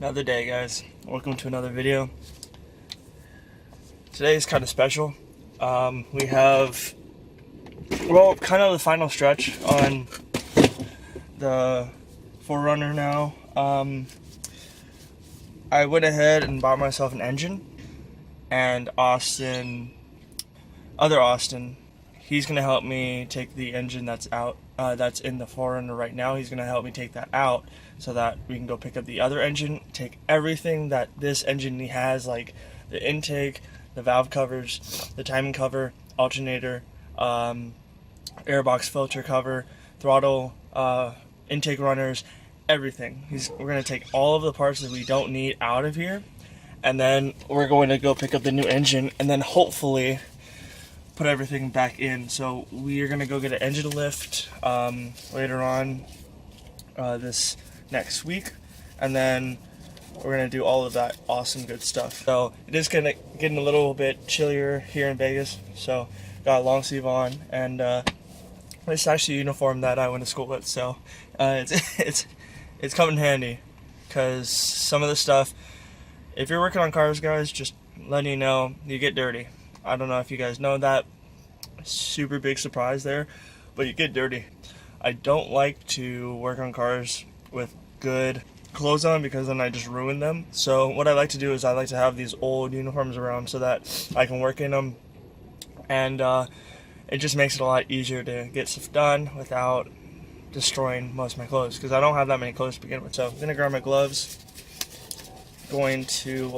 Another day, guys. Welcome to another video. Today is kind of special. We have, well, kind of the final stretch on the 4Runner now. I went ahead and bought myself an engine, and Austin, he's gonna help me take the engine that's out, that's in the 4Runner right now. He's gonna help me take that out so that we can go pick up the other engine, take everything that this engine has, like the intake, the valve covers, the timing cover, alternator, airbox filter cover, throttle, intake runners, everything. We're gonna take all of the parts that we don't need out of here, and then we're going to go pick up the new engine, and then hopefully put everything back in. So we are gonna go get an engine lift later on this next week, and then we're gonna do all of that awesome good stuff. So it is getting a little bit chillier here in Vegas, so got a long sleeve on, and it's actually a uniform that I went to school with, so it's coming handy, because some of the stuff, if you're working on cars, guys, just letting you know, you get dirty. I don't know if you guys know that. Super big surprise there, but you get dirty. I don't like to work on cars with good clothes on, because then I just ruin them. So what I like to do is I like to have these old uniforms around so that I can work in them, and it just makes it a lot easier to get stuff done without destroying most of my clothes, because I don't have that many clothes to begin with. So I'm gonna grab my gloves, going to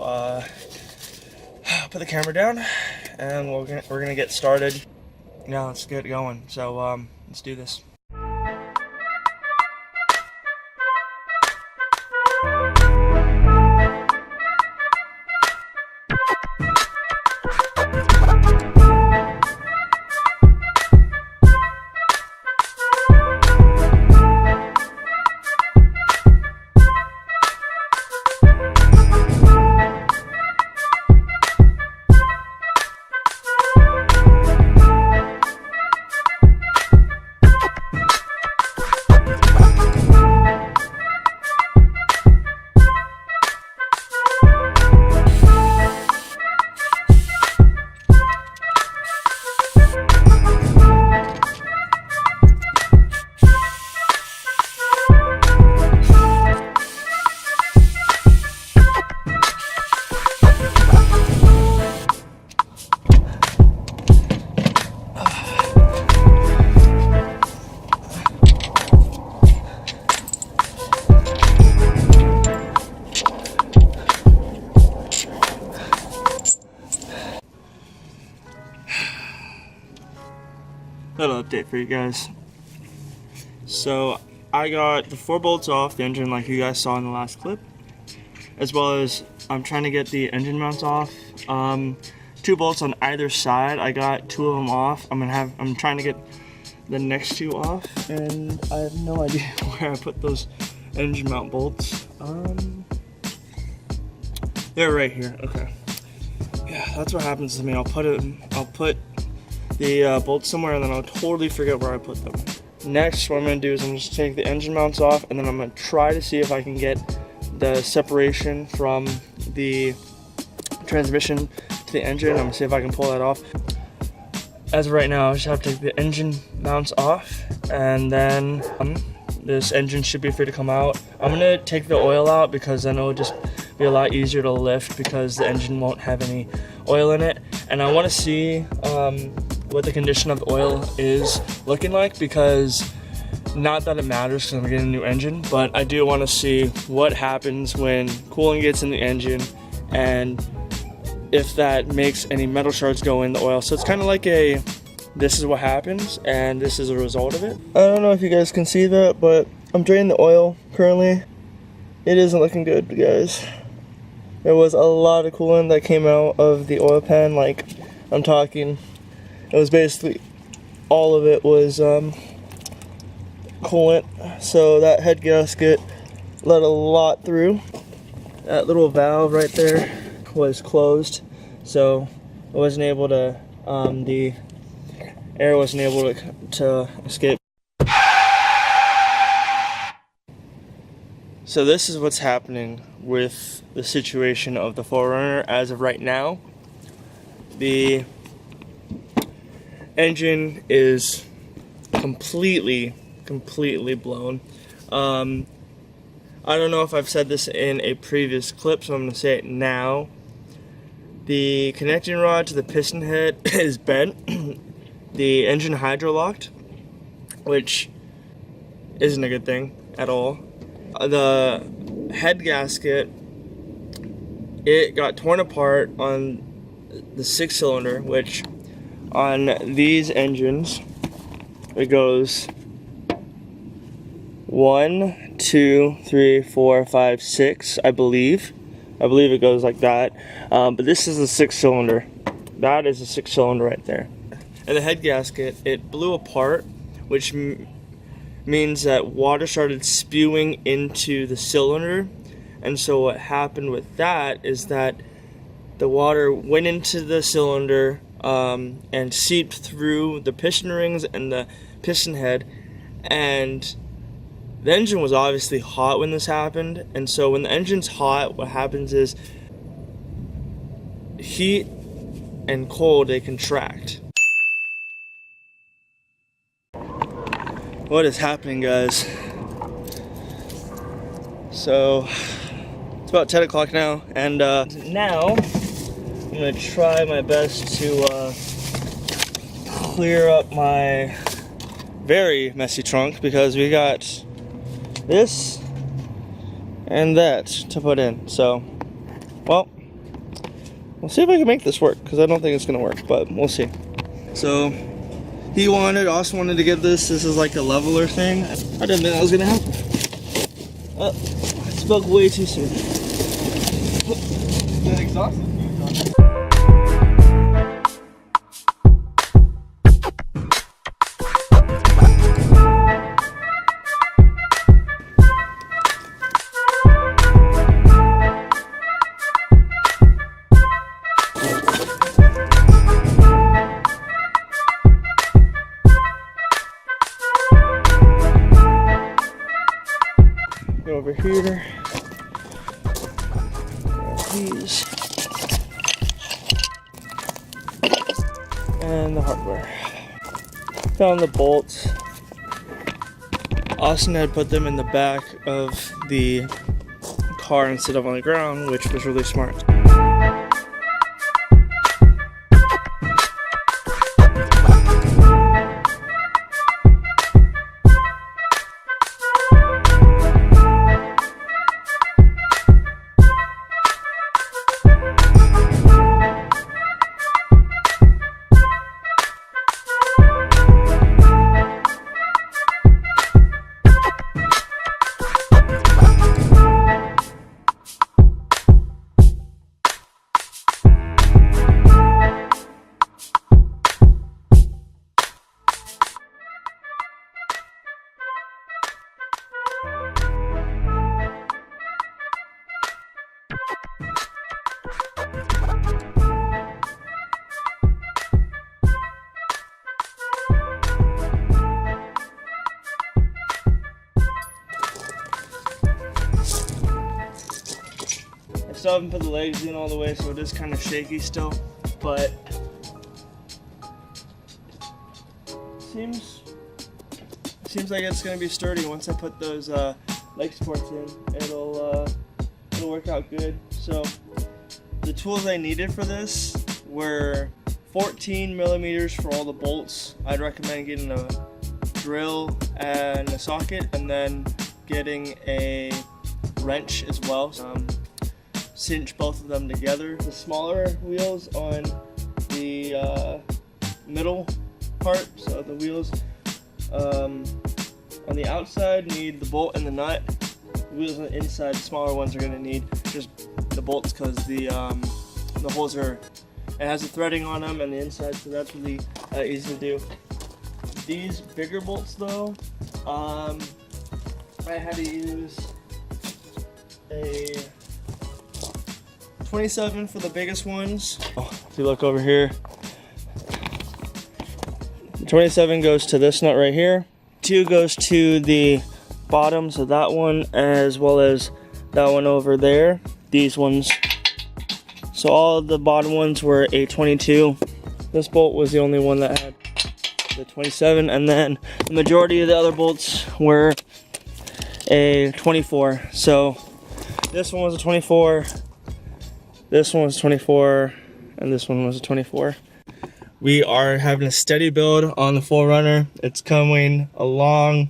put the camera down, and we're gonna get started. Now let's get going. So let's do this. Little update for you guys. So I got the 4 bolts off the engine like you guys saw in the last clip, as well as I'm trying to get the engine mounts off. 2 bolts on either side. I got 2 of them off. I'm trying to get the next 2 off, and I have no idea where I put those engine mount bolts. They're right here. Okay. Yeah, that's what happens to me. I'll put the bolts somewhere, and then I'll totally forget where I put them. Next, what I'm going to do is I'm just take the engine mounts off, and then I'm going to try to see if I can get the separation from the transmission to the engine. I'm going to see if I can pull that off. As of right now, I just have to take the engine mounts off, and then this engine should be free to come out. I'm going to take the oil out, because then it'll just be a lot easier to lift, because the engine won't have any oil in it. And I want to see what the condition of the oil is looking like, because not that it matters because I'm getting a new engine, but I do want to see what happens when cooling gets in the engine, and if that makes any metal shards go in the oil. So it's kind of like this is what happens, and this is a result of it. I don't know if you guys can see that, but I'm draining the oil currently. It isn't looking good, guys. There was a lot of coolant that came out of the oil pan, like I'm talking. It was basically, all of it was coolant, so that head gasket let a lot through. That little valve right there was closed, so it wasn't able to, the air wasn't able to escape. So this is what's happening with the situation of the 4Runner as of right now. The engine is completely blown. I don't know if I've said this in a previous clip, so I'm going to say it now. The connecting rod to the piston head is bent. The engine hydrolocked, which isn't a good thing at all. The head gasket, it got torn apart on the 6-cylinder, which on these engines, it goes 1, 2, 3, 4, 5, 6, I believe it goes like that. But this is a 6-cylinder. That is a 6-cylinder right there. And the head gasket, it blew apart, which means that water started spewing into the cylinder. And so what happened with that is that the water went into the cylinder and seeped through the piston rings and the piston head. And the engine was obviously hot when this happened. And so when the engine's hot, what happens is heat and cold, they contract. What is happening, guys? So it's about 10 o'clock now, and now I'm gonna try my best to clear up my very messy trunk, because we got this and that to put in. So, well, we'll see if I can make this work, because I don't think it's gonna work, but we'll see. So Austin wanted to get this. This is like a leveler thing. I didn't think that was gonna happen. Oh, I spoke way too soon. That exhaust? Over here, these, and the hardware. Found the bolts. Austin had put them in the back of the car instead of on the ground, which was really smart. Still haven't put the legs in all the way, so it is kind of shaky still, but seems like it's gonna be sturdy. Once I put those leg supports in, it'll work out good. So the tools I needed for this were 14 millimeters for all the bolts. I'd recommend getting a drill and a socket, and then getting a wrench as well. Cinch both of them together. The smaller wheels on the middle part, so the wheels on the outside need the bolt and the nut. The wheels on the inside, the smaller ones, are going to need just the bolts, because the holes it has the threading on them and the inside, so that's really easy to do. These bigger bolts though, I had to use a 27 for the biggest ones. If you look over here, 27 goes to this nut right here. 2 goes to the bottoms of that one as well as that one over there. These ones. So all of the bottom ones were a 22. This bolt was the only one that had the 27, and then the majority of the other bolts were a 24. So this one was a 24, this one was 24, and this one was a 24. We are having a steady build on the 4Runner. It's coming along.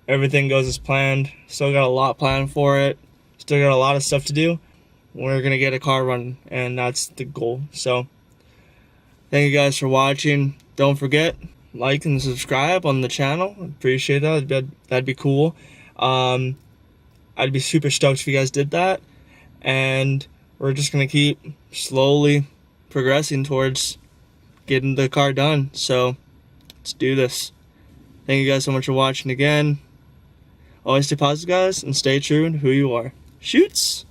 Everything goes as planned. Still got a lot planned for it. Still got a lot of stuff to do. We're gonna get a car running, and that's the goal. So thank you guys for watching. Don't forget, like and subscribe on the channel. Appreciate that. That'd be cool. I'd be super stoked if you guys did that. And we're just gonna keep slowly progressing towards getting the car done. So let's do this. Thank you guys so much for watching again. Always stay positive, guys, and stay true in who you are. Shoots!